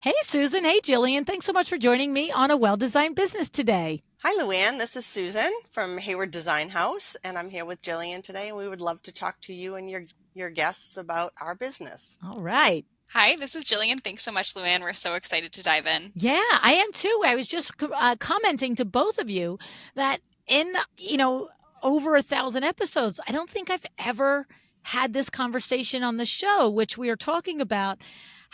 Hey, Susan. Hey, Jillian. Thanks so much for joining me on a well-designed business today. Hi, LuAnn. This is Susan from Hayward Design House, and I'm here with Jillian today, and we would love to talk to you and your guests about our business. All right. Hi, this is Jillian. Thanks so much, LuAnn. We're so excited to dive in. Yeah, I am too. I was just commenting to both of you that in, over 1,000 episodes, I don't think I've ever had this conversation on the show, which we are talking about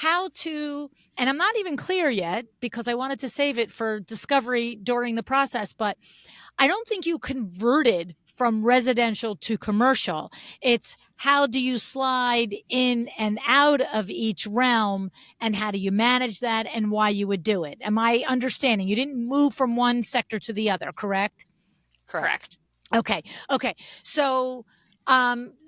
how to, and I'm not even clear yet because I wanted to save it for discovery during the process, but I don't think you converted from residential to commercial. It's how do you slide in and out of each realm and how do you manage that and why you would do it. Am I understanding? You didn't move from one sector to the other, correct? Correct. Correct. Okay. Okay. So,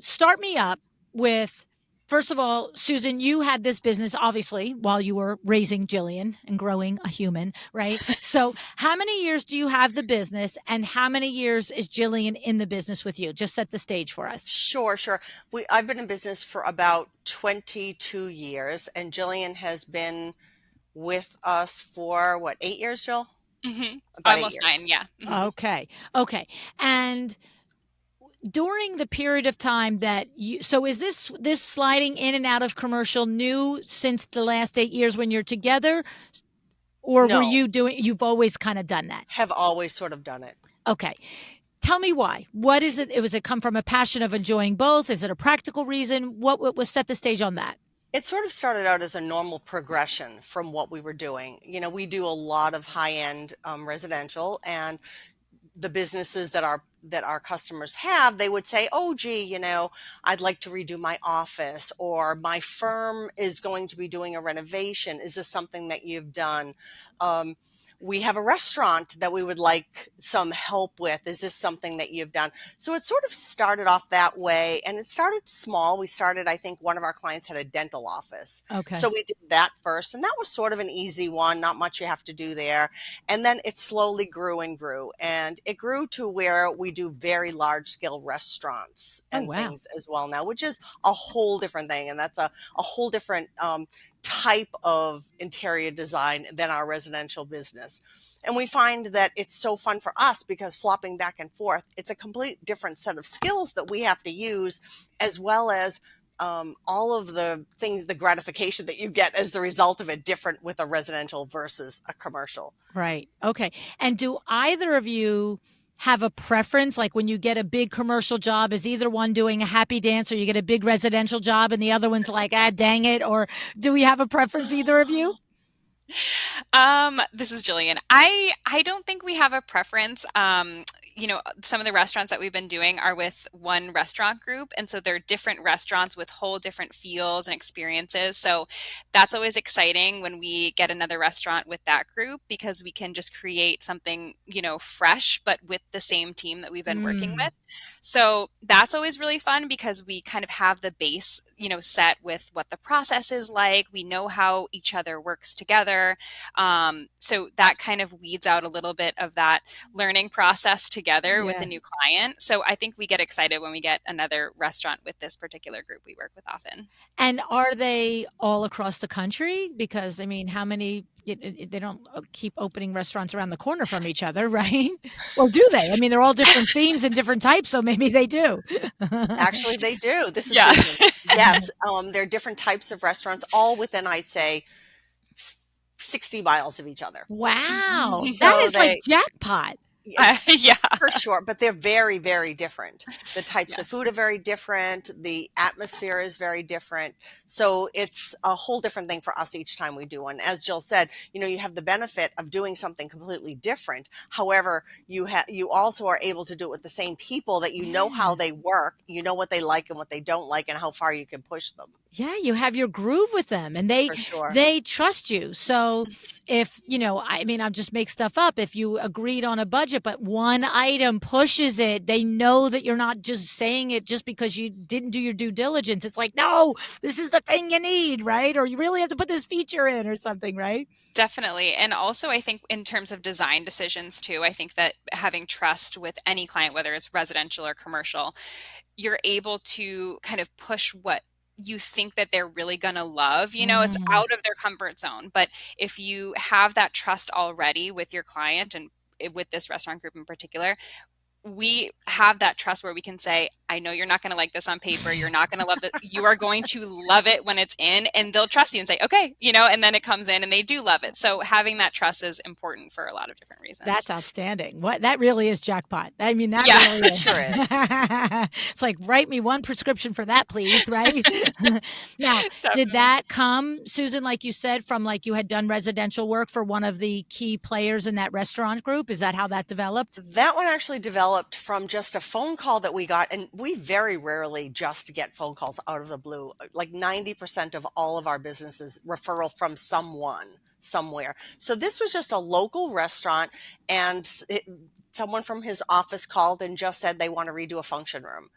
start me up with first of all, Susan, you had this business obviously while you were raising Jillian and growing a human, right? So, how many years do you have the business and how many years is Jillian in the business with you? Just set the stage for us. Sure. I've been in business for about 22 years, and Jillian has been with us for what, 8 years, Jill? About eight Almost years. nine, yeah. Okay. Okay. And during the period of time that you so is this sliding in and out of commercial new since the last 8 years when you're together, or were No, you doing you've always kind of done that? have always sort of done it. Okay, tell me why. What is it? Was it come from a passion of enjoying both? Is it a practical reason? What was set the stage on that? It sort of started out as a normal progression from what we were doing. We do a lot of high-end residential, and the businesses that our customers have, they would say, "Oh, gee, I'd like to redo my office, or my firm is going to be doing a renovation. Is this something that you've done? Um, we have a restaurant that we would like some help with. Is this something that you've done?" So it sort of started off that way, and it started small. We started, I think one of our clients had a dental office. Okay. So we did that first, and that was sort of an easy one, not much you have to do there. And then it slowly grew and grew. And it grew to where we do very large scale restaurants Oh, and wow. things as well now, which is a whole different thing. And that's a whole different type of interior design than our residential business. And we find that it's so fun for us because flopping back and forth, it's a complete different set of skills that we have to use, as well as all of the things, the gratification that you get as the result of it, different with a residential versus a commercial. Right. Okay. And do either of you have a preference? Like when you get a big commercial job, is either one doing a happy dance or you get a big residential job and the other one's like, ah, dang it? Or do we have a preference, either of you? This is Jillian. I don't think we have a preference. Some of the restaurants that we've been doing are with one restaurant group, and so they're different restaurants with whole different feels and experiences. So that's always exciting when we get another restaurant with that group because we can just create something, fresh, but with the same team that we've been working Mm, with. So that's always really fun because we kind of have the base, set with what the process is like. We know how each other works together. So that kind of weeds out a little bit of that learning process together with a yeah. new client. So I think we get excited when we get another restaurant with this particular group we work with often. And are they all across the country? Because I mean, how many? They don't keep opening restaurants around the corner from each other, right? Or do they? I mean, they're all different themes and different types, so maybe they do. Actually, they do. This is Yeah. Susan. Yes, there are different types of restaurants, all within, I'd say, 60 miles of each other. Wow, that So is like they, jackpot. Yeah. for sure, but they're very, very different. The types of Yes. food are very different. The atmosphere is very different. So it's a whole different thing for us each time we do one. As Jill said, you have the benefit of doing something completely different. However, you also are able to do it with the same people that you know how Yeah. they work, you know what they like and what they don't like and how far you can push them, Yeah, you have your groove with them and they for sure. they trust you. So if, I mean, I'll just make stuff up. If you agreed on a budget, but one item pushes it, they know that you're not just saying it just because you didn't do your due diligence. It's like, no, this is the thing you need, right? Or you really have to put this feature in or something, right? Definitely. And also, I think in terms of design decisions too, I think that having trust with any client, whether it's residential or commercial, you're able to kind of push what you think that they're really going to love. It's out of their comfort zone. But if you have that trust already with your client and with this restaurant group in particular, we have that trust where we can say, I know you're not going to like this on paper. You're not going to love it. You are going to love it when it's in, and they'll trust you and say, okay, and then it comes in and they do love it. So having that trust is important for a lot of different reasons. That's outstanding. That really is jackpot. I mean, that Yeah. really is. Sure is. It's like, write me one prescription for that, please. Right. Now, did that come, Susan, like you said, from like you had done residential work for one of the key players in that restaurant group? Is that how that developed? That one actually developed from just a phone call that we got, and we very rarely just get phone calls out of the blue. Like 90% of all of our businesses referral from someone somewhere. So this was just a local restaurant, and someone from his office called and just said they want to redo a function room.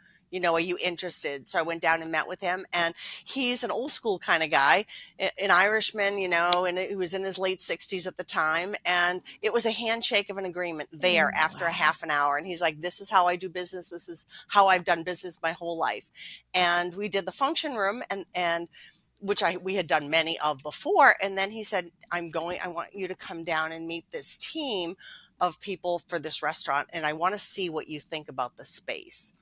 Are you interested? So I went down and met with him, and he's an old school kind of guy, an Irishman, and he was in his late 60s at the time. And it was a handshake of an agreement there after a half an hour. And he's like, this is how I do business. This is how I've done business my whole life. And we did the function room, and which we had done many of before. And then he said, I want you to come down and meet this team of people for this restaurant. And I want to see what you think about the space.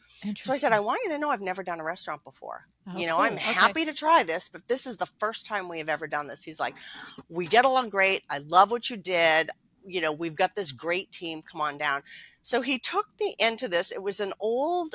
So I said, I want you to know I've never done a restaurant before. Cool. I'm happy to try this, but this is the first time we have ever done this. He's like, we get along great. I love what you did. We've got this great team. Come on down. So he took me into this. It was the old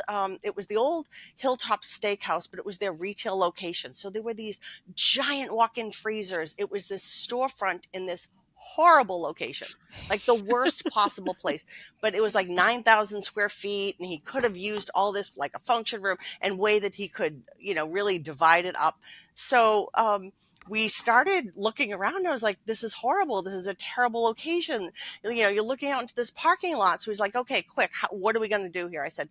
Hilltop Steakhouse, but it was their retail location. So there were these giant walk-in freezers. It was this storefront in this horrible location, like the worst possible place, but it was like 9,000 square feet, and he could have used all this like a function room and way that he could, really divide it up. So we started looking around, and I was like, this is horrible. This is a terrible location. You're looking out into this parking lot. So he's like, okay, quick, what are we going to do here? I said,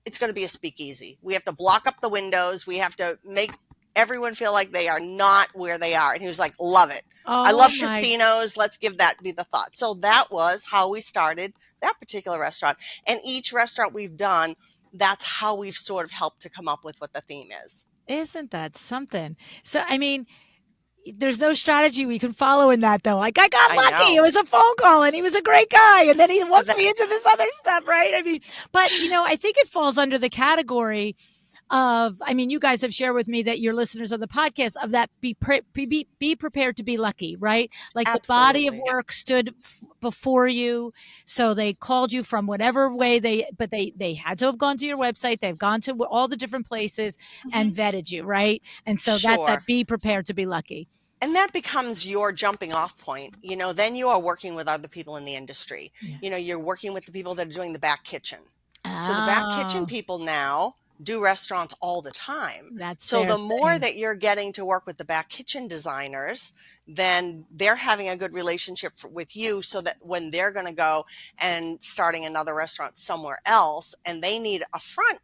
it's going to be a speakeasy. We have to block up the windows. We have to make everyone feel like they are not where they are. And he was like, love it. I love casinos. Let's give that be the thought. So that was how we started that particular restaurant. And each restaurant we've done, that's how we've sort of helped to come up with what the theme is. Isn't that something? So, I mean, there's no strategy we can follow in that, though. Like, I got lucky. It was a phone call, and he was a great guy, and then he walked me into this other stuff, right? I mean, but, I think it falls under the category of, you guys have shared with me that you're listeners of the podcast, of that be prepared to be lucky, right? Like Absolutely. The body of work stood before you. So they called you from whatever way but they had to have gone to your website. They've gone to all the different places and vetted you, right? And so that's that be prepared to be lucky. And that becomes your jumping off point. Then you are working with other people in the industry. Yeah. You're working with the people that are doing the back kitchen. So the back kitchen people now do restaurants all the time. So the more that you're getting to work with the back kitchen designers, then they're having a good relationship with you, so that when they're going to go and starting another restaurant somewhere else and they need a front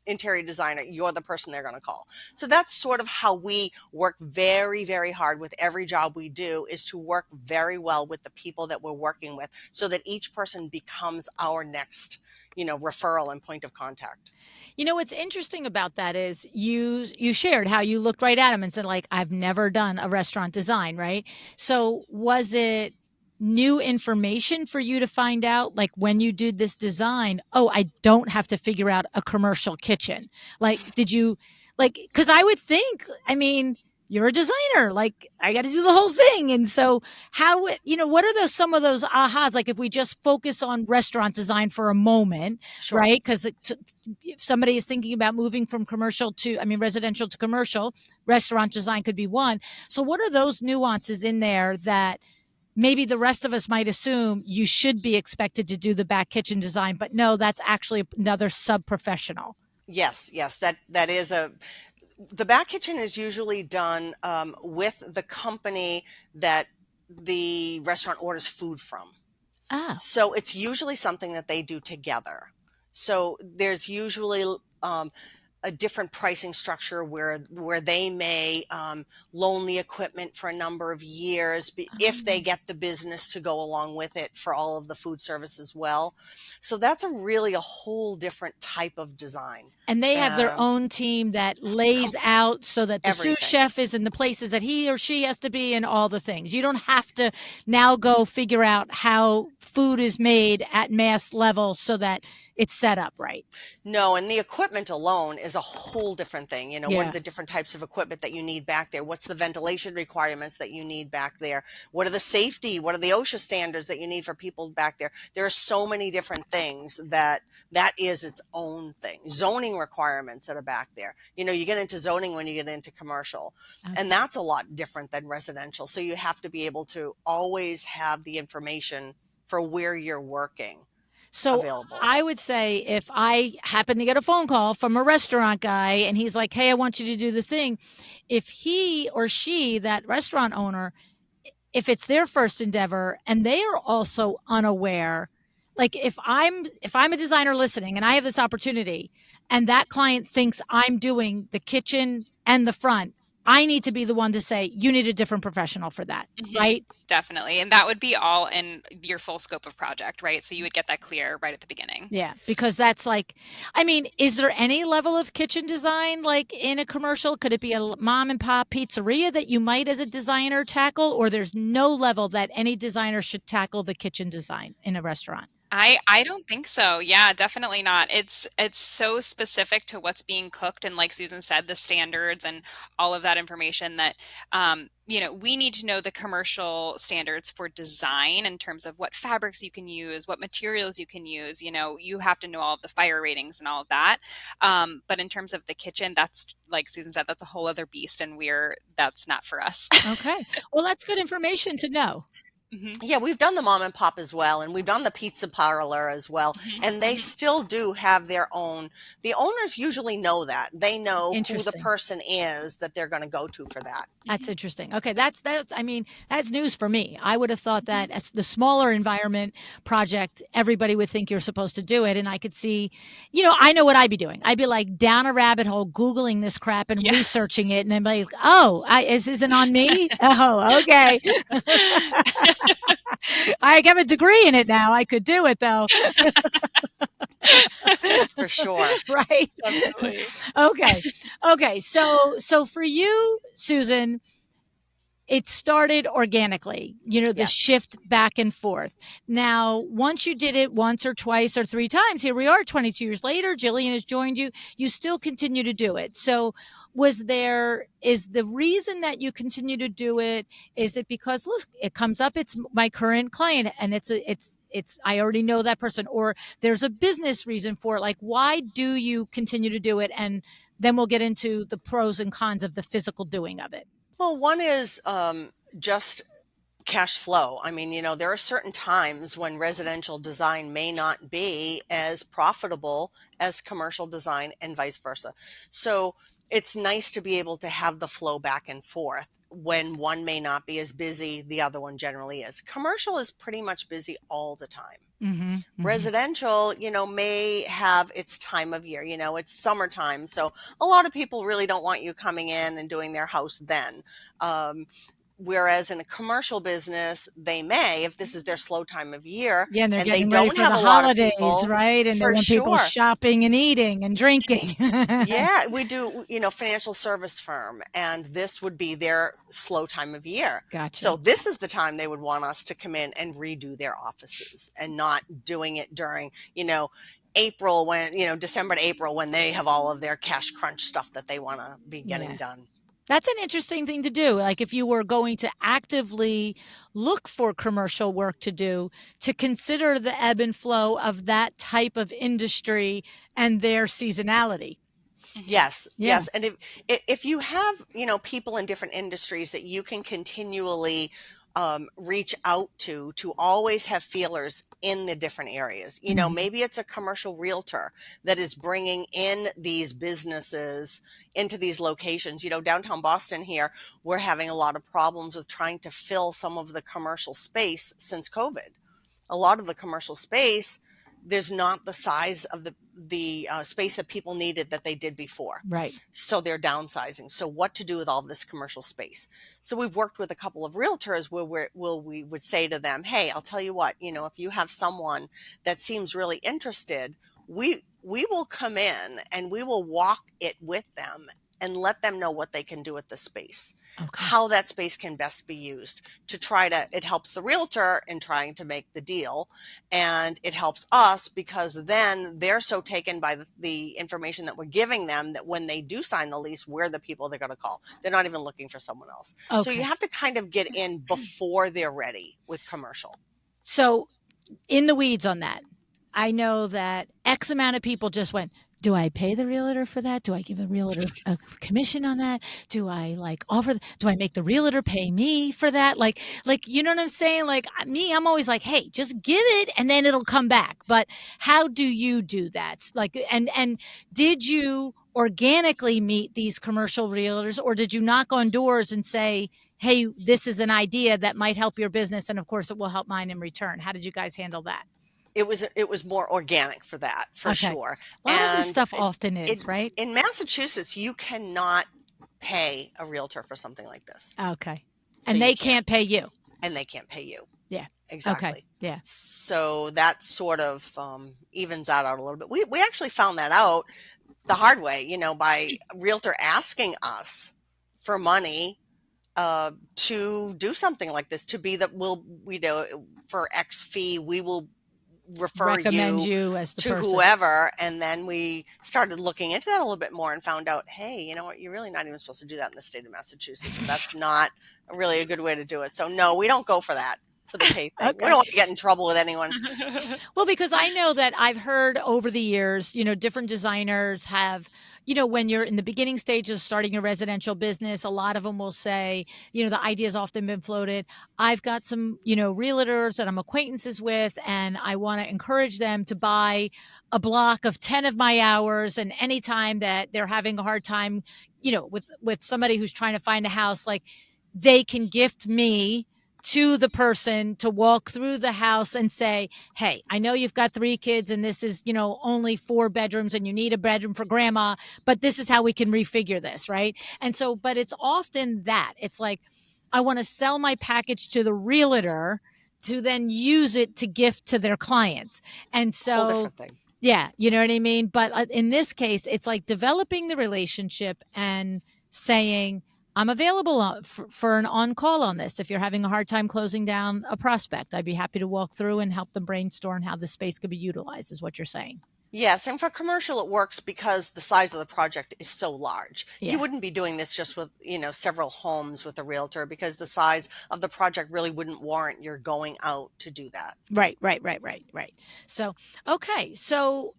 interior designer, you're the person they're going to call. So that's sort of how we work very, very hard with every job we do, is to work very well with the people that we're working with, so that each person becomes our next, referral and point of contact. What's interesting about that is you shared how you looked right at him and said, like, I've never done a restaurant design, right? So was it new information for you to find out, like, when you did this design, I don't have to figure out a commercial kitchen? Like, did you, like, because I would think, you're a designer, like, I got to do the whole thing. And so how, what are some of those ahas? Like, if we just focus on restaurant design for a moment, sure. Right? Because if somebody is thinking about moving from residential to commercial, restaurant design could be one. So what are those nuances in there that maybe the rest of us might assume you should be expected to do the back kitchen design, but no, that's actually another sub-professional? Yes, that is the back kitchen is usually done with the company that the restaurant orders food from. So it's usually something that they do together. So there's usually a different pricing structure where they may loan the equipment for a number of years if they get the business to go along with it for all of the food service as well. So that's a whole different type of design. And they have their own team that lays out so that the sous Everything. chef is in the places that he or she has to be and all the things. You don't have to now go figure out how food is made at mass levels so that it's set up right. No, and the equipment alone is a whole different thing. What Yeah. are the different types of equipment that you need back there? What's the ventilation requirements that you need back there? What are the OSHA standards that you need for people back there? There are so many different things that is its own thing. Zoning requirements that are back there. You get into zoning when you get into commercial, and that's a lot different than residential. So you have to be able to always have the information for where you're working. So available. I would say if I happen to get a phone call from a restaurant guy and he's like, hey, I want you to do the thing. If he or she, that restaurant owner, if it's their first endeavor and they are also unaware, like if I'm a designer listening and I have this opportunity and that client thinks I'm doing the kitchen and the front, I need to be the one to say, you need a different professional for that, right? Definitely. And that would be all in your full scope of project, right? So you would get that clear right at the beginning. Yeah, because that's like, I mean, is there any level of kitchen design like in a commercial? Could it be a mom and pop pizzeria that you might as a designer tackle, or there's no level that any designer should tackle the kitchen design in a restaurant? I don't think so. Yeah, definitely not. It's so specific to what's being cooked, and like Susan said, the standards and all of that information that we need to know the commercial standards for design in terms of what fabrics you can use, what materials you can use. You have to know all of the fire ratings and all of that. But in terms of the kitchen, that's like Susan said, that's a whole other beast, and that's not for us. Okay. Well, that's good information to know. Yeah, we've done the mom and pop as well, and we've done the pizza parlor as well, and they still do have their own. The owners usually know that. They know who the person is that they're going to go to for that. That's interesting. Okay, that's I mean, that's news for me. I would have thought that as the smaller environment project, everybody would think you're supposed to do it, and I could see, I know what I'd be doing. I'd be like down a rabbit hole, Googling this crap and researching it, and then like, oh, isn't on me? Oh, okay. I have a degree in it now. I could do it though. For sure. Right. Definitely. Okay. So for you, Susan, it started organically, the shift back and forth. Now, once you did it once or twice or three times, here we are 22 years later, Jillian has joined you, you still continue to do it. So is the reason that you continue to do it, is it because, look, it comes up, it's my current client and it's I already know that person, or there's a business reason for it? Like, why do you continue to do it? And then we'll get into the pros and cons of the physical doing of it. Well, one is just cash flow. I mean, there are certain times when residential design may not be as profitable as commercial design and vice versa. So it's nice to be able to have the flow back and forth. When one may not be as busy, the other one generally is. Commercial is pretty much busy all the time. Residential, may have its time of year. It's summertime, so a lot of people really don't want you coming in and doing their house then. Whereas in a commercial business, they may, if this is their slow time of year, and they don't have a lot of people, right? And they want people shopping and eating and drinking. Yeah, we do, financial service firm, and this would be their slow time of year. Gotcha. So this is the time they would want us to come in and redo their offices, and not doing it during, April when, December to April when they have all of their cash crunch stuff that they want to be getting done. That's an interesting thing to do. Like if you were going to actively look for commercial work to do, to consider the ebb and flow of that type of industry and their seasonality. Yes. And if you have, people in different industries that you can continually reach out to always have feelers in the different areas. Maybe it's a commercial realtor that is bringing in these businesses into these locations. Downtown Boston here, we're having a lot of problems with trying to fill some of the commercial space since COVID. A lot of the commercial space, there's not the size of space that people needed that they did before. Right. So they're downsizing. So what to do with all this commercial space? So we've worked with a couple of realtors where we would say to them, hey, I'll tell you what, if you have someone that seems really interested, we will come in and we will walk it with them and let them know what they can do with the space, how that space can best be used it helps the realtor in trying to make the deal. And it helps us because then they're so taken by the information that we're giving them that when they do sign the lease, we're the people they're going to call. They're not even looking for someone else. So you have to kind of get in before they're ready with commercial. So in the weeds on that, I know that X amount of people just went, do I pay the realtor for that? Do I give the realtor a commission on that? Do I do I make the realtor pay me for that? Like, you know what I'm saying? Like I'm always like, hey, just give it and then it'll come back. But how do you do that? Like, and did you organically meet these commercial realtors, or did you knock on doors and say, hey, this is an idea that might help your business, and of course it will help mine in return? How did you guys handle that? It was more organic for that, for sure. A lot of this stuff often is, right? In Massachusetts, you cannot pay a realtor for something like this. Okay. So and they can't pay you. And they can't pay you. Yeah. Exactly. Okay. Yeah. So that sort of evens that out a little bit. We actually found that out the hard way, by a realtor asking us for money to do something like this, to be that for X fee, we will recommend you as the to person. Whoever. And then we started looking into that a little bit more and found out, hey, you know what, you're really not even supposed to do that in the state of Massachusetts. That's not really a good way to do it. So no, we don't go for that, for the pay thing. We don't want to get in trouble with anyone. Well, because I know that I've heard over the years, different designers have, when you're in the beginning stages of starting a residential business, a lot of them will say, the idea's often been floated. I've got some, realtors that I'm acquaintances with, and I want to encourage them to buy a block of 10 of my hours. And anytime that they're having a hard time, with somebody who's trying to find a house, like they can gift me to the person to walk through the house and say, hey, I know you've got 3 kids and this is, only 4 bedrooms and you need a bedroom for grandma, but this is how we can refigure this, right? And so, but it's often that. It's like, I want to sell my package to the realtor to then use it to gift to their clients. And so, whole different thing. Yeah, you know what I mean? But in this case, it's like developing the relationship and saying, I'm available for an on-call on this. If you're having a hard time closing down a prospect, I'd be happy to walk through and help them brainstorm how the space could be utilized, is what you're saying. Yes, and for commercial, it works because the size of the project is so large. Yeah. You wouldn't be doing this just with, several homes with a realtor, because the size of the project really wouldn't warrant your going out to do that. Right. So, okay. So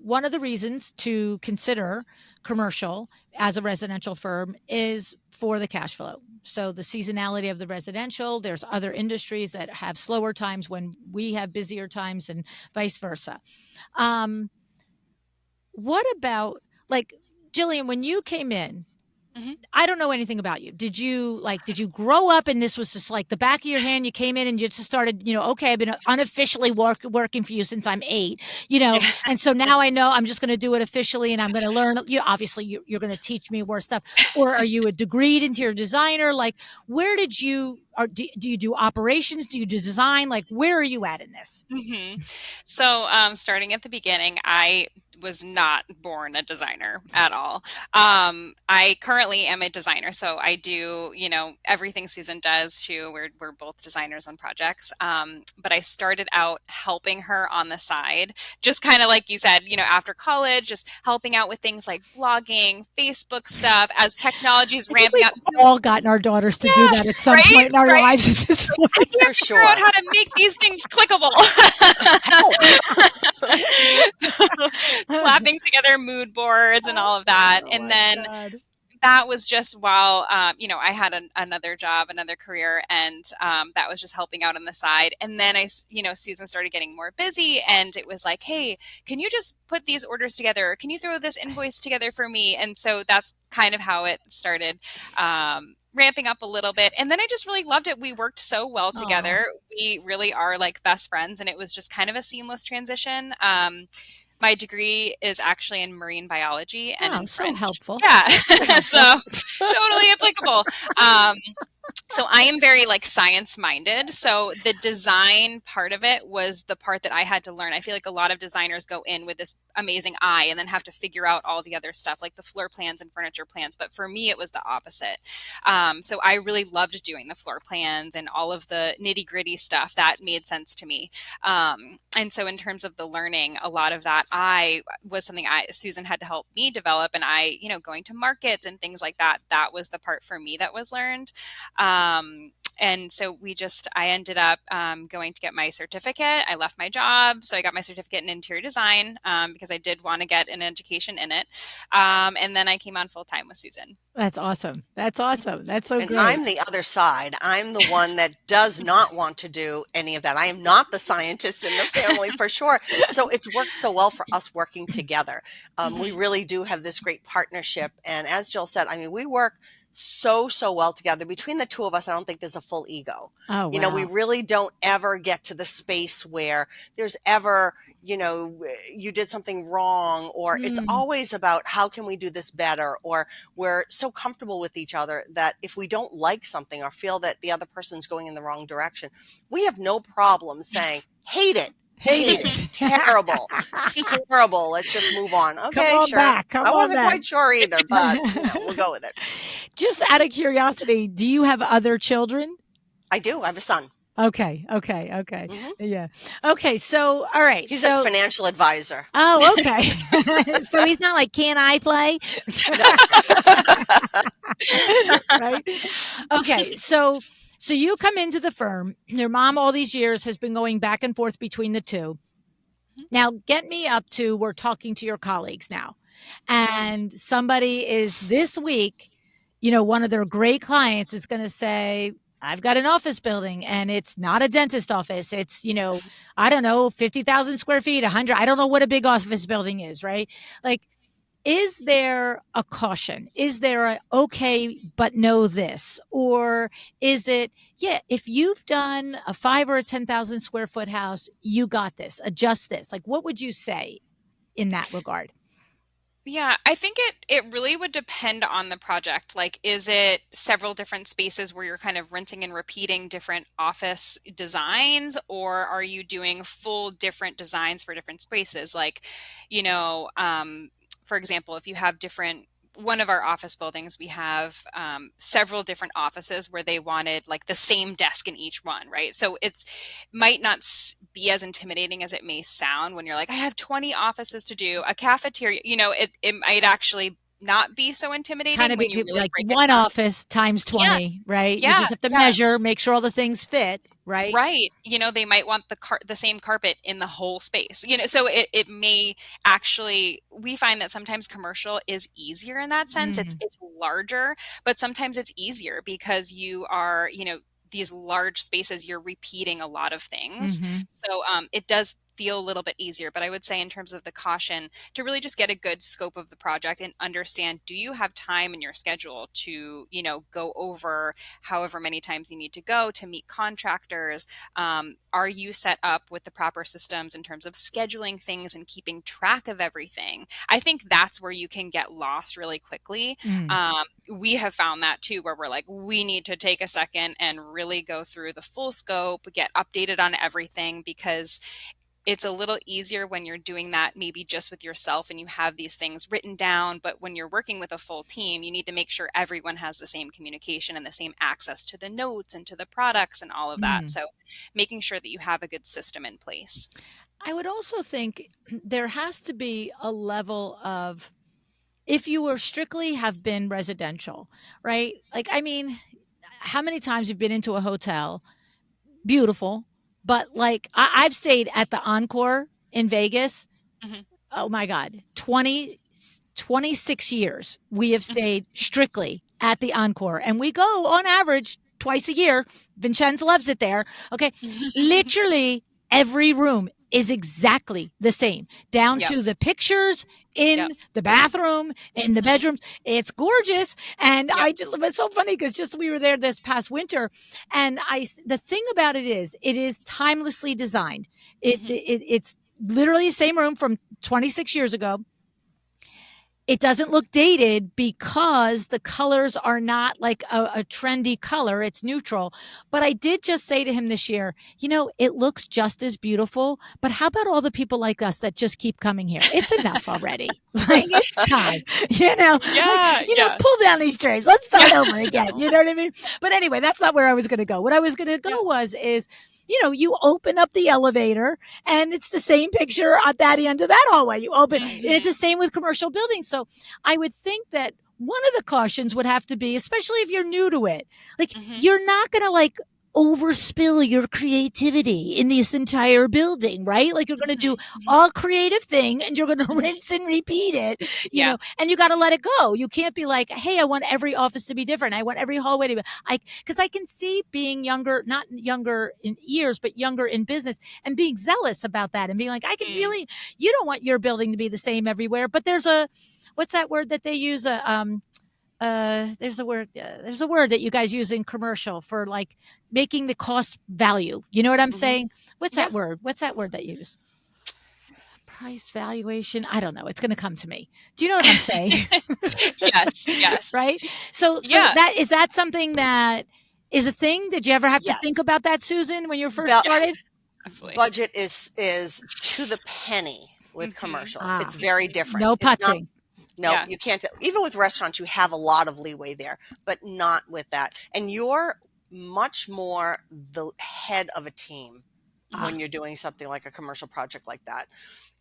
one of the reasons to consider commercial as a residential firm is for the cash flow. So the seasonality of the residential, there's other industries that have slower times when we have busier times, and vice versa. What about, like, Jillian, when you came in, mm-hmm. I don't know anything about you. Did you grow up and this was just like the back of your hand? You came in and you just started, okay, I've been unofficially working for you since I'm 8, and so now I know I'm just going to do it officially and I'm going to learn, obviously you're going to teach me more stuff. Or are you a degreed interior designer? Like, where did you, or do you do operations? Do you do design? Like, where are you at in this? Mm-hmm. So starting at the beginning, I was not born a designer at all. I currently am a designer, so I do, everything Susan does too. We're both designers on projects. But I started out helping her on the side, just kind of like you said, after college, just helping out with things like blogging, Facebook stuff as technology is ramping up. We've all gotten our daughters to do that at some point in our lives at this point. I can't figure out how to make these things clickable. Slapping together mood boards and all of that. And then that was just while, I had another job, another career, and that was just helping out on the side. And then Susan started getting more busy, and it was like, hey, can you just put these orders together? Can you throw this invoice together for me? And so that's kind of how it started. Ramping up a little bit. And then I just really loved it. We worked so well together. We really are like best friends, and it was just kind of a seamless transition. My degree is actually in marine biology and in so French. helpful. Yeah. So totally applicable. So I am very like science minded. So the design part of it was the part that I had to learn. I feel like a lot of designers go in with this amazing eye and then have to figure out all the other stuff like the floor plans and furniture plans. But for me, it was the opposite. So I really loved doing the floor plans and all of the nitty gritty stuff that made sense to me. And so in terms of the learning, a lot of that was something Susan had to help me develop. And going to markets and things like that, that was the part for me that was learned. And so I ended up going to get my certificate. I left my job. So I got my certificate in interior design because I did want to get an education in it. And then I came on full time with Susan. That's awesome. That's awesome. That's so great. And I'm the other side. I'm the one that does not want to do any of that. I am not the scientist in the family for sure. So it's worked so well for us working together. We really do have this great partnership. And as Jill said, I mean, we work so well together. Between the two of us, I don't think there's a full ego. Oh, wow. We really don't ever get to the space where there's ever, you did something wrong, or it's always about how can we do this better, or we're so comfortable with each other that if we don't like something or feel that the other person's going in the wrong direction, we have no problem saying, hate it. Terrible. Horrible. Let's just move on. Okay, Come on sure. back. I wasn't quite sure either, but we'll go with it. Just out of curiosity, do you have other children? I do. I have a son. Okay. Yeah. Okay. So, all right. He's a financial advisor. Oh, okay. So he's not like, can I play? Right. Okay. So you come into the firm. Your mom all these years has been going back and forth between the two. Now, get me up to, we're talking to your colleagues now. And somebody is this week, one of their great clients is going to say, I've got an office building and it's not a dentist office. It's, I don't know, 50,000 square feet, 100. I don't know what a big office building is, right? Like, is there a caution? Is there a, okay, but know this? Or is it, if you've done a 5 or a 10,000 square foot house, you got this, adjust this. Like, what would you say in that regard? Yeah, I think it really would depend on the project. Like, is it several different spaces where you're kind of rinsing and repeating different office designs, or are you doing full different designs for different spaces? Like, for example, if you have one of our office buildings, we have several different offices where they wanted like the same desk in each one, right? So might not be as intimidating as it may sound when you're like, I have 20 offices to do, a cafeteria, it might actually not be so intimidating. Kind of when you really like one office times 20, right? You just have to measure, make sure all the things fit, right? Right. They might want the same carpet in the whole space, so it may actually, we find that sometimes commercial is easier in that sense. It's larger, but sometimes it's easier because you are, these large spaces, you're repeating a lot of things. So it does feel a little bit easier, but I would say in terms of the caution, to really just get a good scope of the project and understand, do you have time in your schedule to, go over however many times you need to go to meet contractors? Are you set up with the proper systems in terms of scheduling things and keeping track of everything? I think that's where you can get lost really quickly. We have found that too, where we're like, we need to take a second and really go through the full scope, get updated on everything, because it's a little easier when you're doing that maybe just with yourself and you have these things written down. But when you're working with a full team, you need to make sure everyone has the same communication and the same access to the notes and to the products and all of that. So making sure that you have a good system in place. I would also think there has to be a level of, if you were strictly have been residential, right? Like, I mean, how many times you've been into a hotel, beautiful, but like I've stayed at the Encore in Vegas. Oh my God, 20 26 years, we have stayed strictly at the Encore, and we go on average twice a year. Vincenzo loves it there. Okay. Literally every room is exactly the same, down Yep. to the pictures in Yep. the bathroom, in the bedrooms. It's gorgeous. And Yep. it was so funny because just we were there this past winter, and the thing about it is timelessly designed. It's literally the same room from 26 years ago. It doesn't look dated because the colors are not like a trendy color. It's neutral. But I did just say to him this year, it looks just as beautiful, but how about all the people like us that just keep coming here? It's enough already. Like, it's time, Yeah. pull down these drapes. Let's start over again. You know what I mean? But anyway, that's not where I was going to go. What I was going to go is, you open up the elevator and it's the same picture at that end of that hallway. You open, and it's the same with commercial buildings. So I would think that one of the cautions would have to be, especially if you're new to it, like you're not going to overspill your creativity in this entire building, right? Like you're going to do all creative thing and you're going to rinse and repeat it, you know, and you got to let it go. You can't be like, hey, I want every office to be different. I want every hallway to be, because I can see being younger, not younger in years, but younger in business and being zealous about that and being like, I can really, you don't want your building to be the same everywhere, but there's what's that word that they use? There's a word that you guys use in commercial for like making the cost value. You know what I'm saying? What's that word? What's that word that you use? Price valuation. I don't know. It's going to come to me. Do you know what I'm saying? Yes. Right. So is that something that is a thing? Did you ever have to think about that, Susan, when you first started? Budget is to the penny with commercial. It's very different. No putzing. No, you can't. Even with restaurants, you have a lot of leeway there, but not with that. And you're much more the head of a team when you're doing something like a commercial project like that.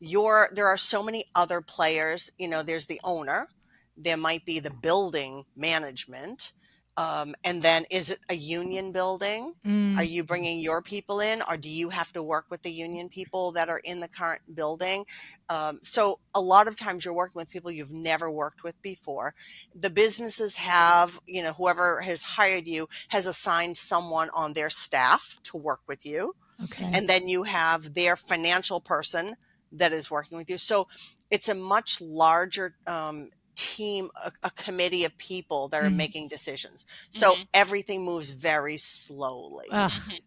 There are so many other players. There's the owner. There might be the building management. And then is it a union building? Are you bringing your people in, or do you have to work with the union people that are in the current building? So a lot of times you're working with people you've never worked with before. The businesses have, whoever has hired you has assigned someone on their staff to work with you. Okay. And then you have their financial person that is working with you. So it's a much larger team, a committee of people that are making decisions. So everything moves very slowly.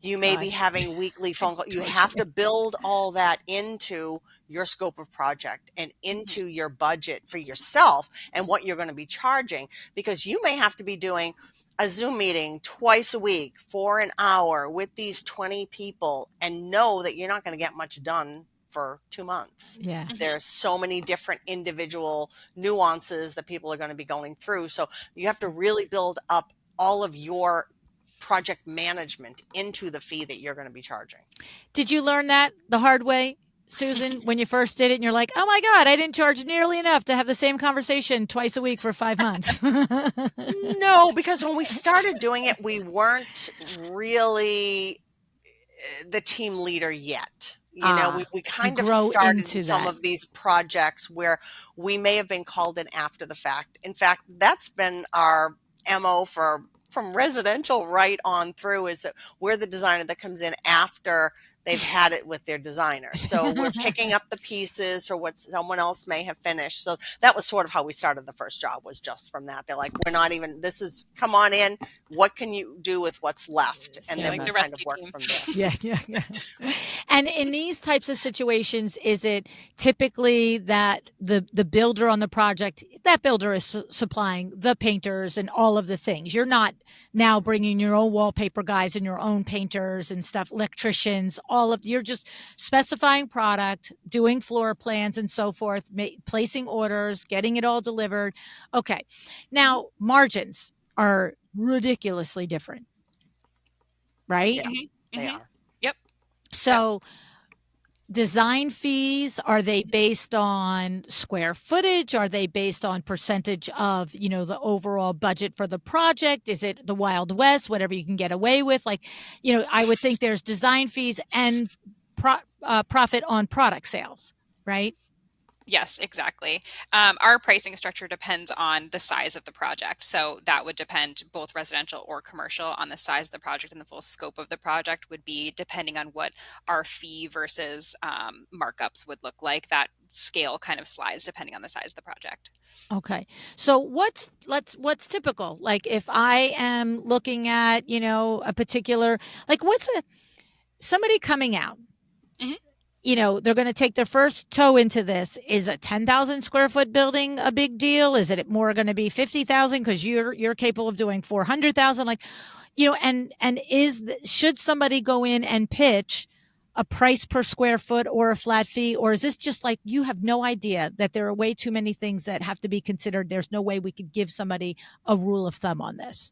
You may be having weekly phone calls. You have to build all that into your scope of project and into your budget for yourself and what you're going to be charging, because you may have to be doing a Zoom meeting twice a week for an hour with these 20 people and know that you're not going to get much done for 2 months. Yeah. There's so many different individual nuances that people are going to be going through. So you have to really build up all of your project management into the fee that you're going to be charging. Did you learn that the hard way, Susan, when you first did it and you're like, oh my God, I didn't charge nearly enough to have the same conversation twice a week for 5 months? No, because when we started doing it, we weren't really the team leader yet. We kind of started some of these projects where we may have been called in after the fact. In fact, that's been our MO from residential right on through, is that we're the designer that comes in after they've had it with their designer. So we're picking up the pieces for what someone else may have finished. So that was sort of how we started the first job, was just from that. They're like, come on in. What can you do with what's left? And then we kind of work from there. Yeah. And in these types of situations, is it typically that the builder on the project, that builder is supplying the painters and all of the things? You're not now bringing your own wallpaper guys and your own painters and stuff, electricians, you're just specifying product, doing floor plans and so forth, placing orders, getting it all delivered. Okay. Now, margins are ridiculously different, right? Yeah, they are. Yep. So design fees, are they based on square footage? Are they based on percentage of, the overall budget for the project? Is it the Wild West, whatever you can get away with? I would think there's design fees and profit on product sales, right? Yes, exactly. Our pricing structure depends on the size of the project. So that would depend both residential or commercial on the size of the project, and the full scope of the project would be depending on what our fee versus markups would look like. That scale kind of slides depending on the size of the project. Okay. So what's typical? Like if I am looking at, a particular, like what's somebody coming out, Mhm. they're going to take their first toe into this. Is a 10,000 square foot building a big deal? Is it more going to be 50,000 because you're capable of doing 400,000? Like, and should somebody go in and pitch a price per square foot or a flat fee, or is this just like you have no idea that there are way too many things that have to be considered? There's no way we could give somebody a rule of thumb on this.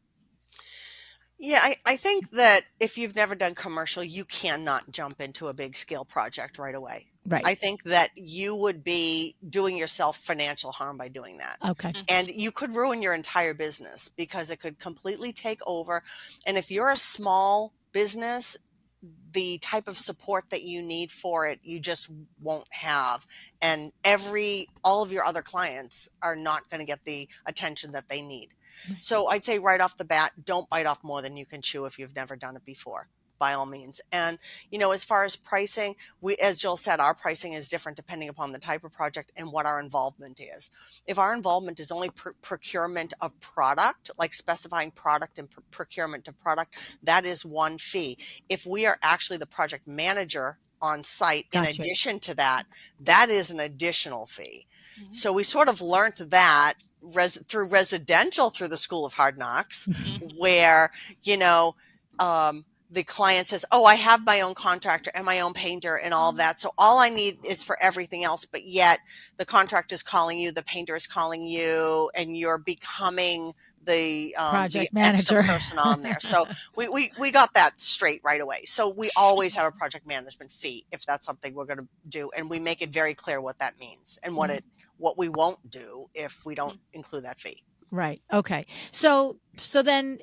Yeah, I think that if you've never done commercial, you cannot jump into a big scale project right away. Right. I think that you would be doing yourself financial harm by doing that. Okay. And you could ruin your entire business because it could completely take over. And if you're a small business, the type of support that you need for it, you just won't have. And all of your other clients are not going to get the attention that they need. Right. So I'd say right off the bat, don't bite off more than you can chew if you've never done it before, by all means. And, as far as pricing, as Jill said, our pricing is different depending upon the type of project and what our involvement is. If our involvement is only procurement of product, like specifying product and procurement of product, that is one fee. If we are actually the project manager on site, in Gotcha. addition to that, that is an additional fee. Mhm. So we sort of learned that through residential, through the School of Hard Knocks, where, the client says, oh, I have my own contractor and my own painter and all of that. So all I need is for everything else. But yet the contractor is calling you, the painter is calling you, and you're becoming the Project extra manager. person on there. So we got that straight right away. So we always have a project management fee if that's something we're going to do. And we make it very clear what that means and what we won't do if we don't include that fee. Right. Okay. So then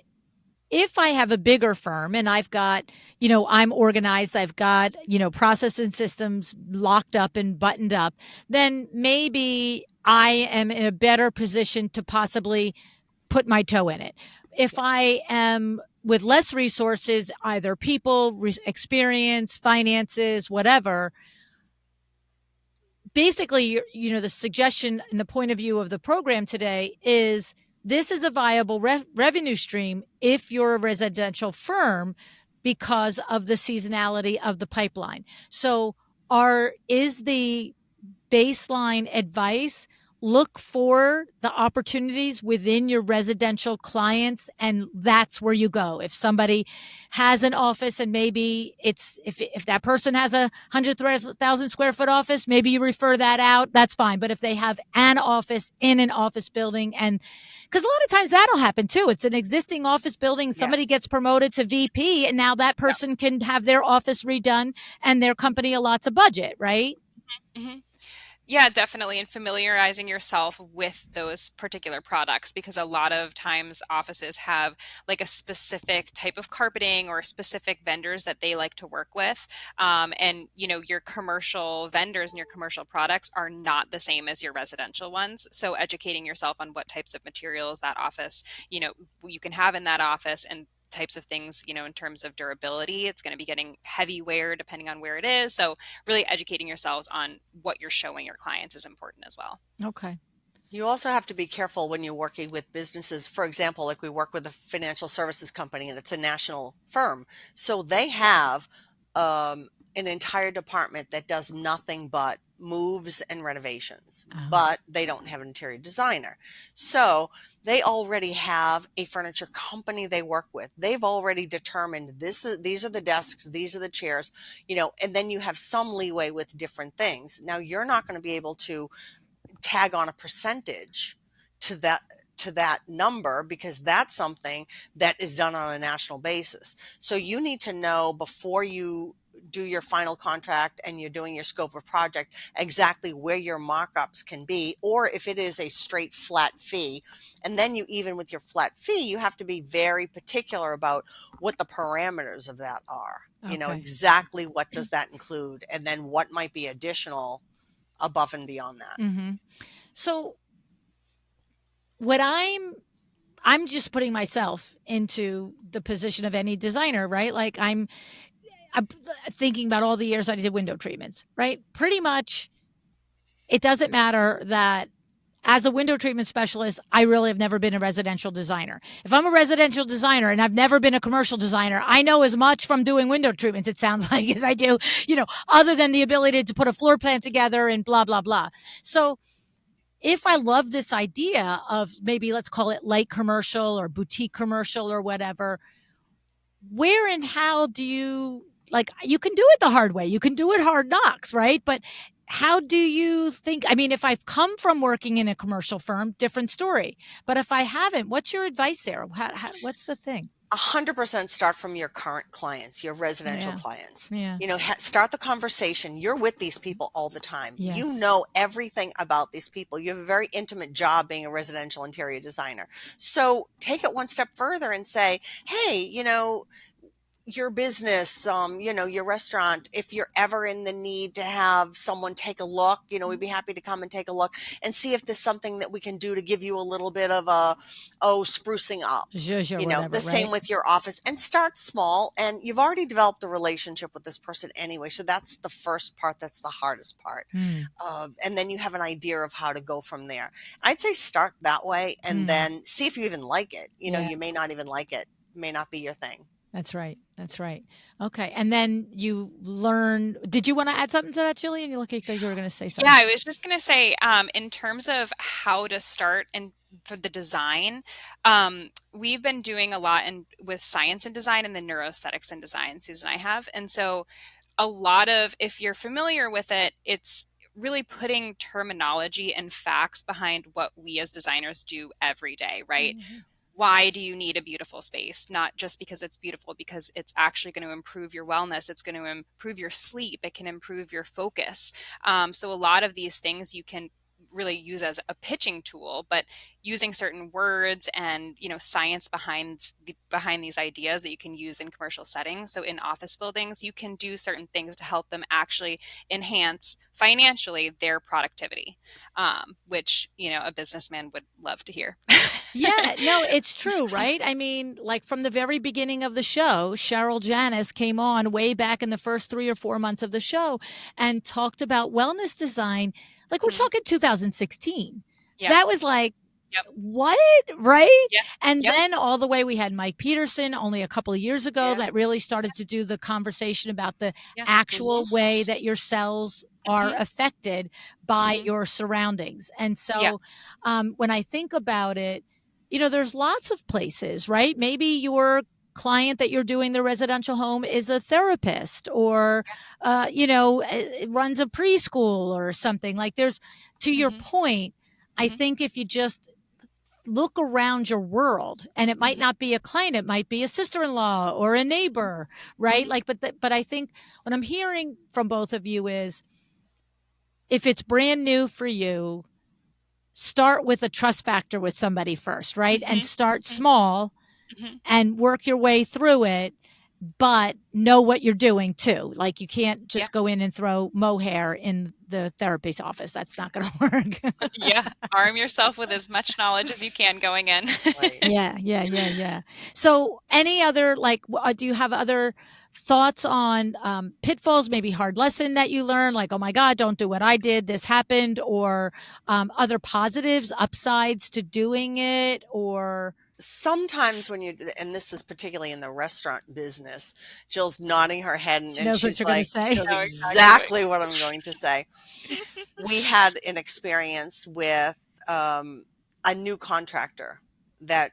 if I have a bigger firm and I've got, I'm organized, I've got, process and systems locked up and buttoned up, then maybe I am in a better position to possibly put my toe in it. If I am with less resources, either people, experience, finances, whatever, basically, the suggestion and the point of view of the program today is this is a viable revenue stream if you're a residential firm because of the seasonality of the pipeline. So is the baseline advice, look for the opportunities within your residential clients, and that's where you go. If somebody has an office and maybe if that person has 100,000 square foot office, maybe you refer that out, that's fine. But if they have an office in an office building, and because a lot of times that'll happen too, it's an existing office building, somebody gets promoted to VP, and now that person can have their office redone and their company allots a budget, right? Mm-hmm. Yeah, definitely. And familiarizing yourself with those particular products, because a lot of times offices have like a specific type of carpeting or specific vendors that they like to work with. And, your commercial vendors and your commercial products are not the same as your residential ones. So educating yourself on what types of materials that office, you can have in that office, and types of things, in terms of durability. It's going to be getting heavy wear depending on where it is. So really educating yourselves on what you're showing your clients is important as well. Okay. You also have to be careful when you're working with businesses. For example, like we work with a financial services company and it's a national firm. So they have an entire department that does nothing but moves and renovations, but they don't have an interior designer. So they already have a furniture company they work with. They've already determined these are the desks, these are the chairs, and then you have some leeway with different things. Now you're not going to be able to tag on a percentage to that number because that's something that is done on a national basis. So you need to know before you do your final contract and you're doing your scope of project exactly where your markups can be, or if it is a straight flat fee. And then even with your flat fee, you have to be very particular about what the parameters of that are. Okay. Exactly what does that include, and then what might be additional above and beyond that. Mm-hmm. So what I'm just putting myself into the position of any designer, right? Like I'm thinking about all the years I did window treatments, right? Pretty much it doesn't matter that as a window treatment specialist, I really have never been a residential designer. If I'm a residential designer and I've never been a commercial designer, I know as much from doing window treatments, it sounds like, as I do, other than the ability to put a floor plan together and blah, blah, blah. So if I love this idea of maybe let's call it light commercial or boutique commercial or whatever, where and how do you, like, you can do it the hard way. You can do it hard knocks, right? But how do you think, I mean, if I've come from working in a commercial firm, different story. But if I haven't, what's your advice there? What's the thing? 100% start from your current clients, your residential clients. Yeah. Start the conversation. You're with these people all the time. Yes. You know everything about these people. You have a very intimate job being a residential interior designer. So take it one step further and say, hey, your business, your restaurant, if you're ever in the need to have someone take a look, we'd be happy to come and take a look and see if there's something that we can do to give you a little bit of sprucing up. Whatever, same with your office, and start small. And you've already developed a relationship with this person anyway. So that's the first part. That's the hardest part. And then you have an idea of how to go from there. I'd say start that way and then see if you even like it. You may not even like it. It may not be your thing. That's right. Okay. And then you learn, did you want to add something to that, Jillian? You look like you were going to say something. Yeah, I was just going to say, in terms of how to start and for the design, we've been doing a lot with science and design and the neuroaesthetics and design, Susan and I have. And so a lot of, if you're familiar with it, it's really putting terminology and facts behind what we as designers do every day, right? Mm-hmm. Why do you need a beautiful space? Not just because it's beautiful, because it's actually going to improve your wellness. It's going to improve your sleep. It can improve your focus. So a lot of these things you can really use as a pitching tool, but using certain words and science behind these ideas that you can use in commercial settings. So in office buildings, you can do certain things to help them actually enhance financially their productivity, which a businessman would love to hear. Yeah, no, it's true, right? I mean, like from the very beginning of the show, Cheryl Janis came on way back in the first 3 or 4 months of the show and talked about wellness design. Like we're talking 2016. Yep. That was like, what? Right? Yeah. And then all the way we had Mike Peterson only a couple of years ago that really started to do the conversation about the actual way that your cells are affected by your surroundings. And so when I think about it, there's lots of places, right? Maybe your client that you're doing the residential home is a therapist or, runs a preschool or something. Like there's, to your point, I think if you just look around your world, and it might not be a client, it might be a sister-in-law or a neighbor, right? Like, but I think what I'm hearing from both of you is if it's brand new for you, start with a trust factor with somebody first, right? And start small and work your way through it, but know what you're doing too. Like you can't just go in and throw mohair in the therapist's office. That's not going to work. Arm yourself with as much knowledge as you can going in. Right. Yeah. So any other, do you have other thoughts on pitfalls, maybe hard lesson that you learned, like, oh my God, don't do what I did, this happened, or other positives, upsides to doing it? Or sometimes when and this is particularly in the restaurant business, Jill's nodding her head and she knows what you're going to say. She knows exactly what I'm going to say. We had an experience with a new contractor that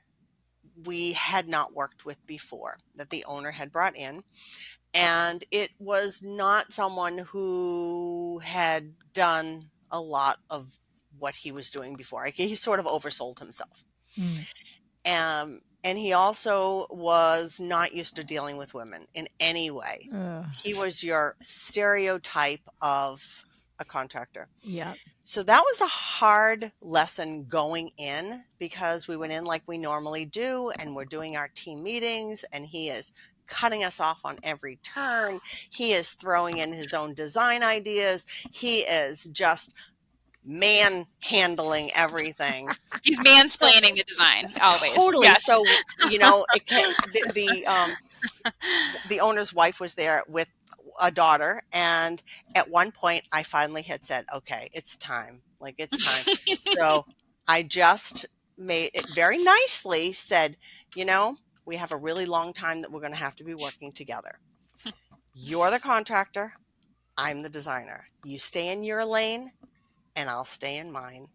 we had not worked with before, that the owner had brought in. And it was not someone who had done a lot of what he was doing before. He sort of oversold himself. And he also was not used to dealing with women in any way. He was your stereotype of a contractor. Yeah. So that was a hard lesson going in, because we went in like we normally do, and we're doing our team meetings, and he is cutting us off on every turn. He is throwing in his own design ideas. He is just manhandling everything. He's So mansplaining the design always. totally. Yes. So, it can, the owner's wife was there with a daughter, and at one point I finally had said, okay, it's time. Like, it's time. So I just made it very nicely, said, we have a really long time that we're going to have to be working together. You're the contractor, I'm the designer. You stay in your lane and I'll stay in mine.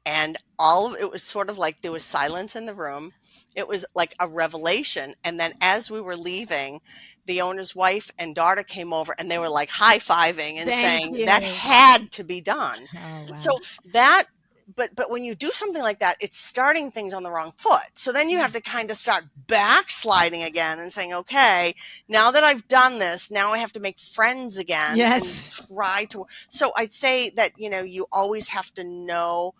And all of it was sort of like there was silence in the room. It was like a revelation. And then as we were leaving, the owner's wife and daughter came over and they were like high-fiving and Thank saying you. that had to be done. Oh, wow. So that, but when you do something like that, it's starting things on the wrong foot. So then you have to kind of start backsliding again and saying, okay, now that I've done this, now I have to make friends again Yes. and try to. So I'd say that, you always have to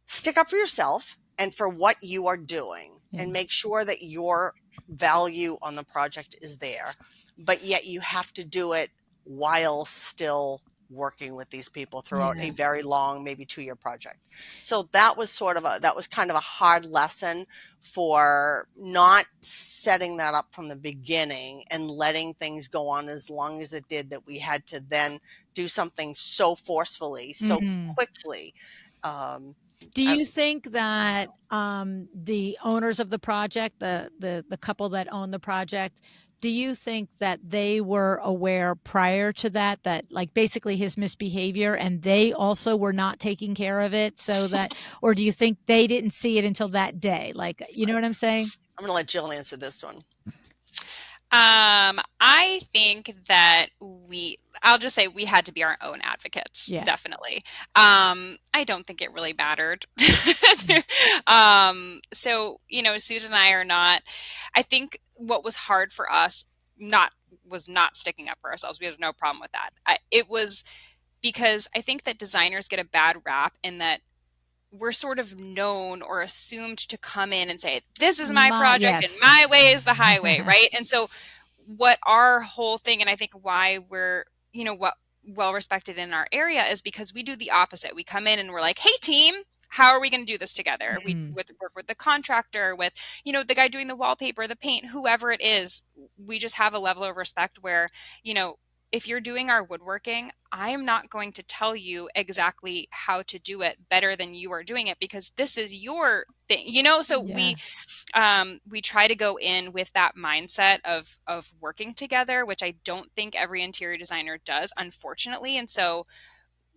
stick up for yourself and for what you are doing, and make sure that your value on the project is there, but yet you have to do it while still working with these people throughout a very long, maybe 2-year project. So that was kind of a hard lesson for not setting that up from the beginning and letting things go on as long as it did, that we had to then do something so forcefully, so quickly. Do you think that the owners of the project, the couple that owned the project, do you think that they were aware prior to that like basically his misbehavior, and they also were not taking care of it, so that, or do you think they didn't see it until that day? Like, you know what I'm saying? I'm going to let Jill answer this one. I think that I'll just say we had to be our own advocates. Yeah. Definitely. I don't think it really mattered. So, Susan and I are not, I think what was hard for us was not sticking up for ourselves. We have no problem with that. It was because I think that designers get a bad rap in that we're sort of known or assumed to come in and say, this is my project and my way is the highway, right? And so what our whole thing, and I think why we're, well respected in our area, is because we do the opposite. We come in and we're like, hey team, how are we going to do this together? We work with the contractor, with, the guy doing the wallpaper, the paint, whoever it is. We just have a level of respect where, if you're doing our woodworking, I am not going to tell you exactly how to do it better than you are doing it, because this is your thing, so we try to go in with that mindset of working together, which I don't think every interior designer does, unfortunately. And so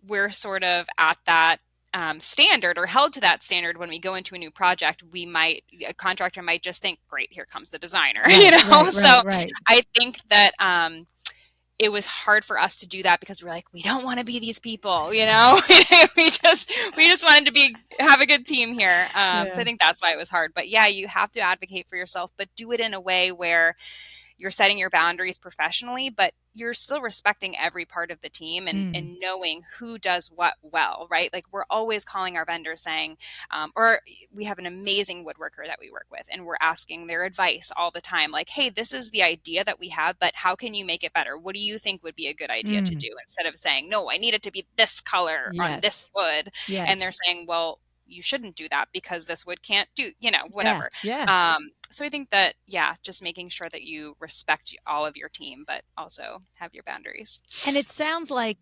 we're sort of at that standard, or held to that standard. When we go into a new project, a contractor might just think, great, here comes the designer, Right. I think that it was hard for us to do that because we're like, we don't want to be these people, we just wanted to have a good team here. So I think that's why it was hard. But yeah, you have to advocate for yourself, but do it in a way where you're setting your boundaries professionally, but you're still respecting every part of the team and knowing who does what well, right? Like, we're always calling our vendors saying, or we have an amazing woodworker that we work with, and we're asking their advice all the time. Like, hey, this is the idea that we have, but how can you make it better? What do you think would be a good idea to do? Instead of saying, no, I need it to be this color on this wood. And they're saying, well, you shouldn't do that because this wood can't do, whatever. So I think that, just making sure that you respect all of your team, but also have your boundaries. And it sounds like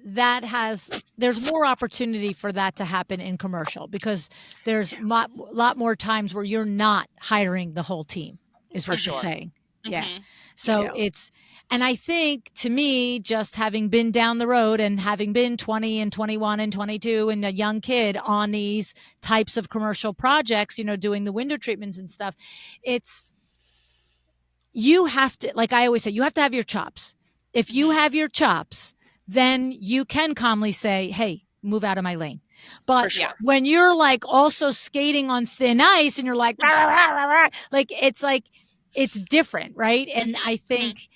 there's more opportunity for that to happen in commercial, because there's a lot more times where you're not hiring the whole team, is what you're saying. Yeah. So and I think, to me, just having been down the road and having been 20 and 21 and 22 and a young kid on these types of commercial projects, doing the window treatments and stuff, you have to, like I always say, you have to have your chops. If you have your chops, then you can calmly say, hey, move out of my lane. But when you're like also skating on thin ice and you're like, rah, rah, rah, rah, it's different, right? And I think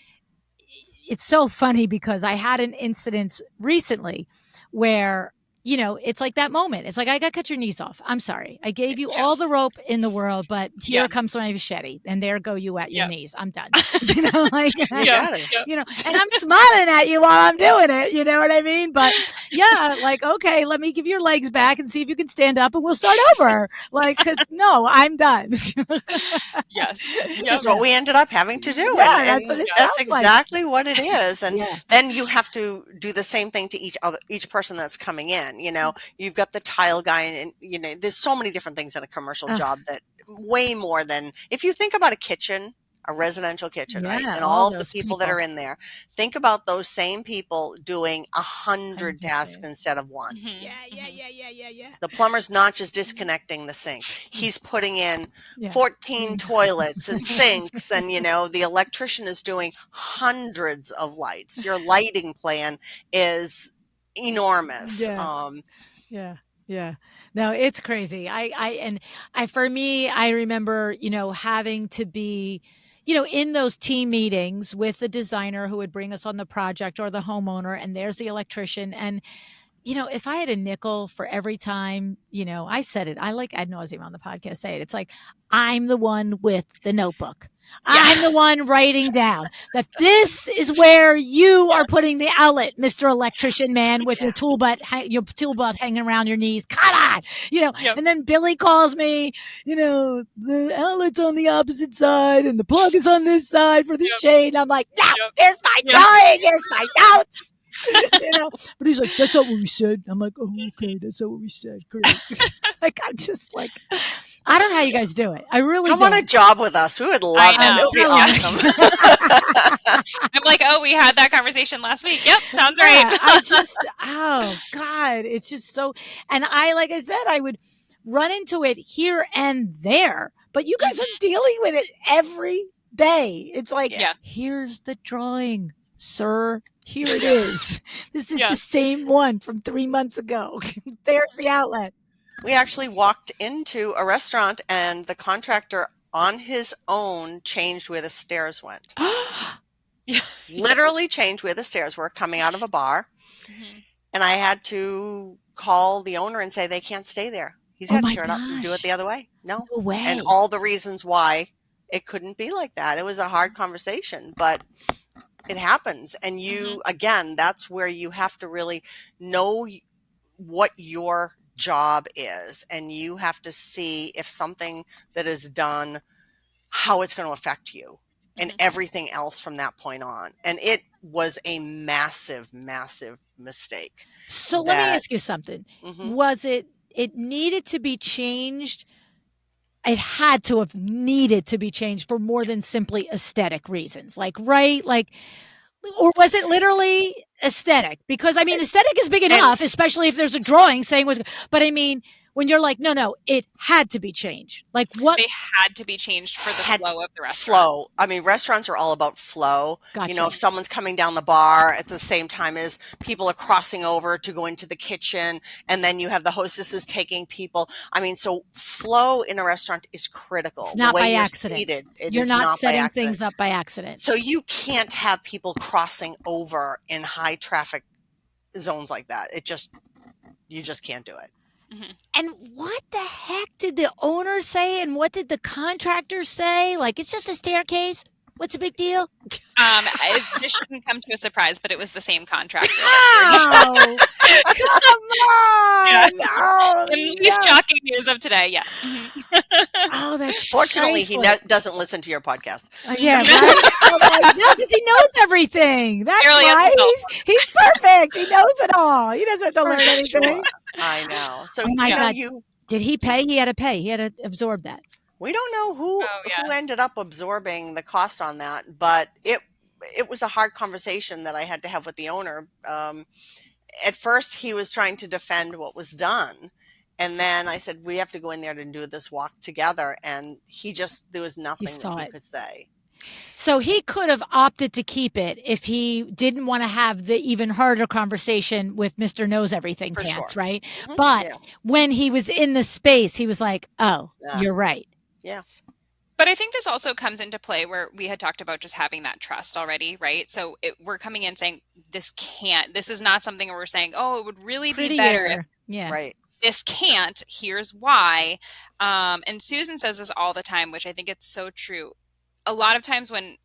it's so funny because I had an incident recently where, you know, it's like that moment. It's like, I got to cut your knees off. I'm sorry. I gave you all the rope in the world, but here comes my machete, and there go you at your knees. I'm done. You know, like, You got it. you know, and I'm smiling at you while I'm doing it. You know what I mean? But yeah, like, okay, let me give your legs back and see if you can stand up, and we'll start over. Like, because no, I'm done. Yes. Which is what we ended up having to do. Yeah, and that's what it that's sounds like. exactly what it is. And Yeah. then you have to do the same thing to each person that's coming in. You know, you've got the tile guy, and you know, there's so many different things in a commercial job that way more than if you think about a kitchen, a residential kitchen, right? And all of the people that are in there. Think about those same people doing 100 tasks instead of one. Yeah. The plumber's not just disconnecting the sink. He's putting in 14 toilets and sinks, and you know, the electrician is doing hundreds of lights. Your lighting plan is enormous. Yeah. No, it's crazy. For me, I remember, you know, having to be, you know, in those team meetings with the designer who would bring us on the project, or the homeowner, and there's the electrician. And, you know, if I had a nickel for every time, you know, I said it, I like ad nauseum on the podcast, say it. It's like, I'm the one with the notebook. I'm the one writing down that this is where you are putting the outlet, Mr. Electrician Man, with your tool butt hanging around your knees. Come on, you know. And then Billy calls me, you know, the outlet's on the opposite side and the plug is on this side for the shade. And I'm like, no, here's my drawing, here's my notes. You know, but he's like, that's not what we said. I'm like, oh, okay, that's not what we said. Great. Like, I'm just like, I don't know how you guys do it. I really come don't. on a job with us. We would love it. It would be awesome. I'm like, oh, we had that conversation last week. Yep, sounds right. Oh God, it's just so. And like I said, I would run into it here and there, but you guys are dealing with it every day. It's like, here's the drawing, sir. Here it is. This is the same one from 3 months ago. There's the outlet. We actually walked into a restaurant, and the contractor on his own changed where the stairs went. Literally changed where the stairs were coming out of a bar. And I had to call the owner and say, they can't stay there. He's got to tear it up and do it the other way. No way. And all the reasons why it couldn't be like that. It was a hard conversation, but it happens. And you, again, that's where you have to really know what your job is. And you have to see if something that is done, how it's going to affect you and everything else from that point on. And it was a massive, massive mistake. So let me ask you something. Was it needed to be changed? It had to have needed to be changed for more than simply aesthetic reasons. Like, right? Like, or was it literally aesthetic? Because I mean, aesthetic is big enough, especially if there's a drawing saying but I mean, when you're like, no, it had to be changed. Like what? They had to be changed for the flow of the restaurant. Flow. I mean, restaurants are all about flow. Gotcha. You know, if someone's coming down the bar at the same time as people are crossing over to go into the kitchen, and then you have the hostesses taking people. I mean, so flow in a restaurant is critical. It's not the way by you're accident. Seated, you're not setting things up by accident. So you can't have people crossing over in high traffic zones like that. You just can't do it. And what the heck did the owner say, and what did the contractor say? Like, it's just a staircase. What's the big deal? This shouldn't come to a surprise, but it was the same contractor. Oh, come on! No, least shocking news of today. Yeah. Oh, that's fortunately he doesn't listen to your podcast. Yeah, right. No, because he knows everything. That's why he's perfect. He knows it all. He doesn't have to learn anything. I know. So, God. Did he pay? He had to pay. He had to absorb that. We don't know who ended up absorbing the cost on that, but it was a hard conversation that I had to have with the owner. At first, he was trying to defend what was done. And then I said, we have to go in there and do this walk together. And there was nothing that he could say. So he could have opted to keep it if he didn't want to have the even harder conversation with Mr. Knows Everything Pants, right? But when he was in the space, he was like, oh, you're right. Yeah. But I think this also comes into play where we had talked about just having that trust already, right? So we're coming in saying, this is not something where we're saying, oh, it would really be better Yeah. Right. This can't, here's why. And Susan says this all the time, which I think it's so true. A lot of times when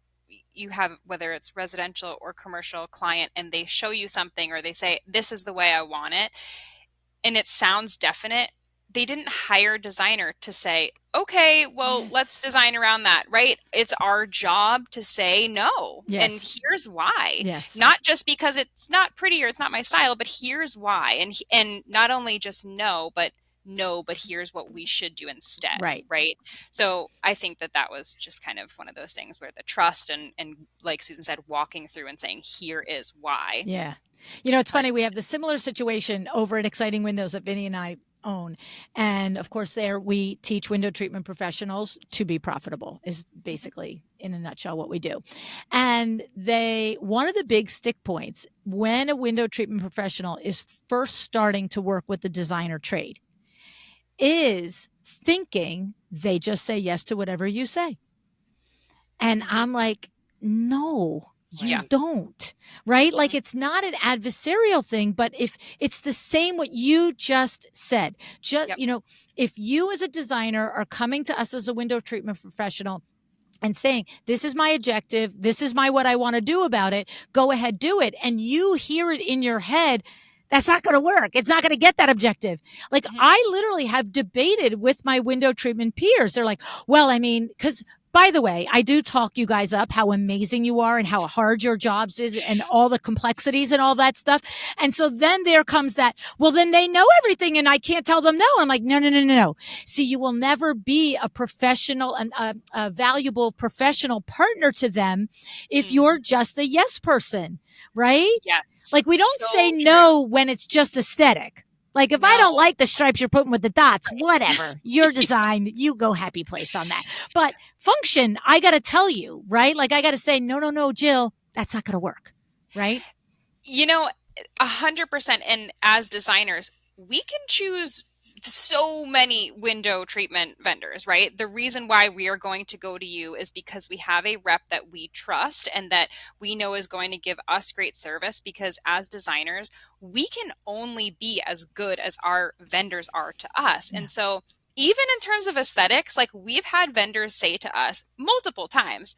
you have, whether it's residential or commercial client, and they show you something or they say, this is the way I want it, and it sounds definite, they didn't hire a designer to say, okay, well, let's Yes. design around that, right? It's our job to say no. And Yes. here's why. Yes. Not just because it's not pretty or it's not my style, but here's why. And not only just no, but here's what we should do instead. Right. Right. So I think that was just kind of one of those things where the trust and like Susan said, walking through and saying, here is why. Yeah. You know, it's funny. We have the similar situation over at Exciting Windows that Vinny and I own. And of course, there we teach window treatment professionals to be profitable, is basically in a nutshell what we do. And one of the big stick points when a window treatment professional is first starting to work with the designer trade is thinking they just say yes to whatever you say. And I'm like, no, you don't, right? Like it's not an adversarial thing, but if it's the same what you just said, you know, if you as a designer are coming to us as a window treatment professional and saying, this is my objective, this is what I want to do about it, go ahead, do it. And you hear it in your head, that's not going to work. It's not going to get that objective. Like I literally have debated with my window treatment peers. They're like, well, I mean, because by the way, I do talk you guys up how amazing you are and how hard your jobs is and all the complexities and all that stuff. And so then there comes that, well, then they know everything and I can't tell them no. I'm like, no. See, you will never be a professional and a valuable professional partner to them if you're just a yes person, right? Yes. Like we don't say no when it's just aesthetic. Like if I don't like the stripes you're putting with the dots, whatever, your design, you go happy place on that. But function, I got to tell you, right? Like I got to say, no, Jill, that's not going to work. Right. You know, 100%. And as designers, we can choose so many window treatment vendors, right? The reason why we are going to go to you is because we have a rep that we trust and that we know is going to give us great service, because as designers, we can only be as good as our vendors are to us. Yeah. And so even in terms of aesthetics, like we've had vendors say to us multiple times,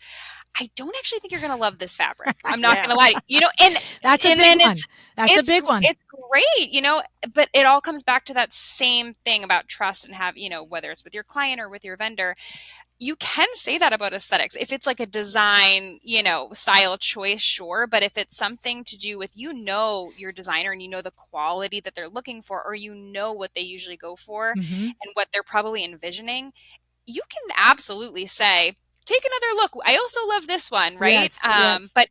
I don't actually think you're going to love this fabric. I'm not going to lie to you. You know, and that's a big one. That's a big one. It's great, you know, but it all comes back to that same thing about trust and have, you know, whether it's with your client or with your vendor, you can say that about aesthetics. If it's like a design, you know, style choice, sure. But if it's something to do with, you know, your designer and you know the quality that they're looking for, or you know what they usually go for and what they're probably envisioning, you can absolutely say, take another look. I also love this one, right? Yes. But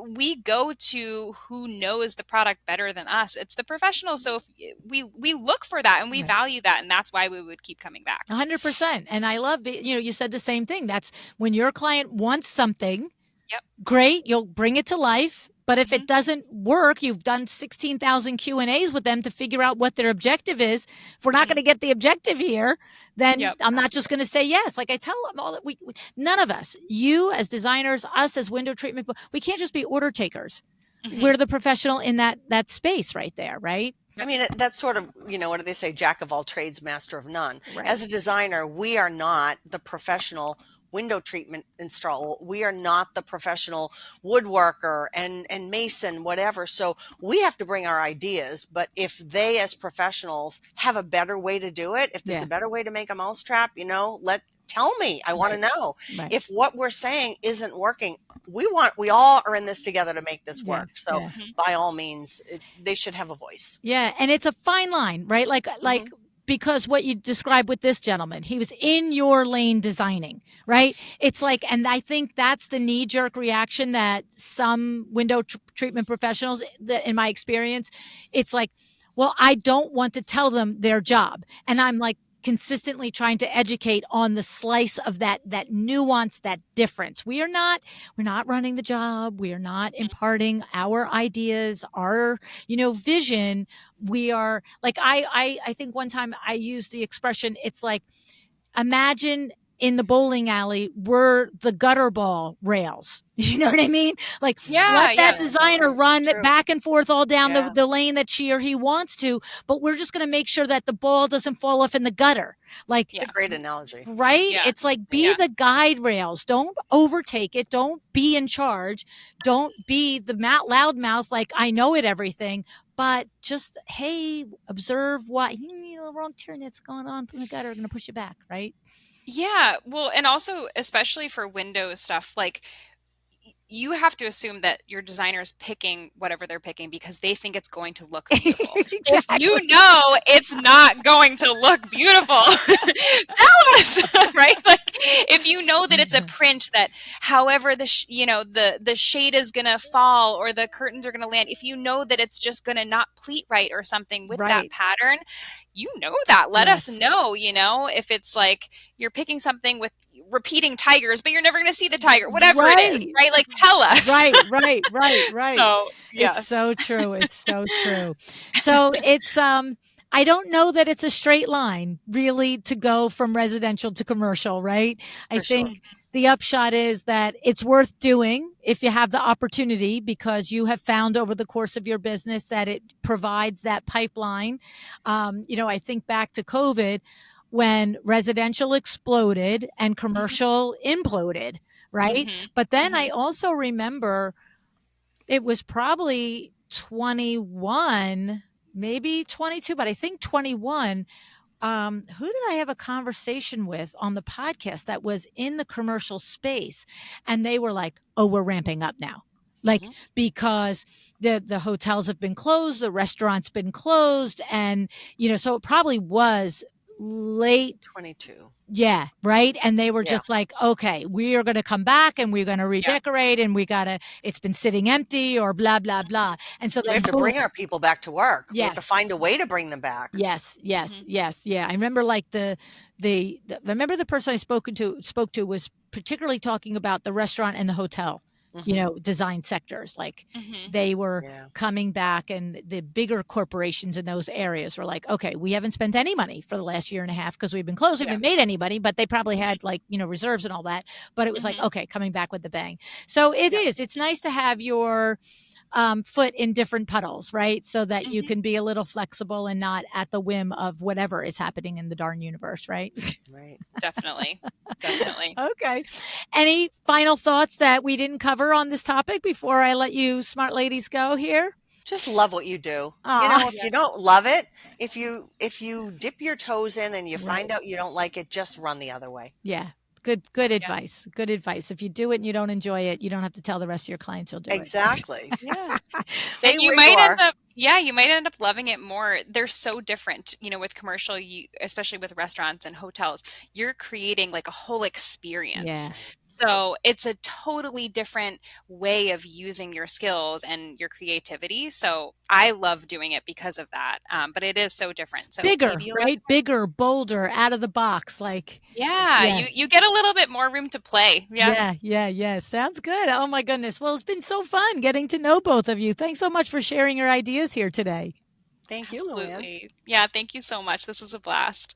we go to who knows the product better than us. It's the professional. So if we look for that and we value that, and that's why we would keep coming back. 100%. And I love, you know, you said the same thing. That's when your client wants something, great, you'll bring it to life. But if it doesn't work, you've done 16,000 Q&As with them to figure out what their objective is. If we're not going to get the objective here, then I'm not just going to say yes. Like I tell them all that we none of us, you as designers, us as window treatment, we can't just be order takers. We're the professional in that space right there, right? I mean, that's sort of, you know, what do they say? Jack of all trades, master of none. Right. As a designer, we are not the professional window treatment installer. We are not the professional woodworker and mason, whatever. So we have to bring our ideas. But if they, as professionals, have a better way to do it, if there's a better way to make a mousetrap, you know, tell me. I want to know if what we're saying isn't working. We all are in this together to make this work. So by all means, they should have a voice. Yeah. And it's a fine line, right? Like, because what you described with this gentleman, he was in your lane designing, right? It's like, and I think that's the knee-jerk reaction that some window treatment professionals, in my experience, it's like, well, I don't want to tell them their job. And I'm like consistently trying to educate on the slice of that nuance, that difference. We're not running the job. We are not imparting our ideas, our, you know, vision. We are like, I think one time I used the expression, it's like, imagine in the bowling alley were the gutter ball rails. You know what I mean? Like, let that designer run True. back and forth all down Yeah. the lane that she or he wants to, but we're just going to make sure that the ball doesn't fall off in the gutter. Like, It's a great analogy. right? Yeah. It's like, be the guide rails. Don't overtake it. Don't be in charge. Don't be the loud mouth like I know it everything. But just, hey, observe what the wrong turn that's going on from the gutter. Going to push you back, right? Yeah. Well, and also, especially for Windows stuff, like you have to assume that your designer is picking whatever they're picking because they think it's going to look beautiful. Exactly. If you know it's not going to look beautiful, tell us, right? Like if you know that it's a print that however the shade is going to fall or the curtains are going to land, if you know that it's just going to not pleat right or something with that pattern, you know that. Let us know, if it's like you're picking something with repeating tigers, but you're never going to see the tiger, whatever it is, right? Like tell us. Right. So, yes. It's so true. It's so true. So it's, I don't know that it's a straight line really to go from residential to commercial, right? I think the upshot is that it's worth doing if you have the opportunity because you have found over the course of your business that it provides that pipeline. I think back to COVID when residential exploded and commercial imploded, right? But then I also remember it was probably 21, maybe 22, but I think 21. Who did I have a conversation with on the podcast that was in the commercial space? And they were like, oh, we're ramping up now. Like, because the hotels have been closed, the restaurants been closed. And, so it probably was late 22. Yeah. Right. And they were just like, okay, we are going to come back and we're going to redecorate and it's been sitting empty or blah, blah, blah. And so we have to bring our people back to work. We have to find a way to bring them back. Yes. Yeah. I remember like I remember the person I spoke to was particularly talking about the restaurant and the hotel. Design sectors, like they were coming back and the bigger corporations in those areas were like, okay, we haven't spent any money for the last year and a half because we've been closed. We haven't made any money, but they probably had reserves and all that. But it was like, okay, coming back with the bang. So it's nice to have your foot in different puddles, right? So that you can be a little flexible and not at the whim of whatever is happening in the darn universe, right? Right. Definitely. Okay. Any final thoughts that we didn't cover on this topic before I let you smart ladies go here? Just love what you do. If you don't love it, if you dip your toes in and you find out you don't like it, just run the other way. Yeah. Good advice. Good advice. If you do it and you don't enjoy it, you don't have to tell the rest of your clients you'll do it. Exactly. Yeah. Stay and you might end up loving it more. They're so different, with commercial, especially with restaurants and hotels, you're creating like a whole experience. Yeah. So it's a totally different way of using your skills and your creativity. So I love doing it because of that. But it is so different. So bigger, right? Bigger, bolder, out of the box. Like, you get a little bit more room to play. Yeah. Sounds good. Oh my goodness. Well, it's been so fun getting to know both of you. Thanks so much for sharing your ideas here today. Thank you, LuAnn. Yeah, thank you so much. This was a blast.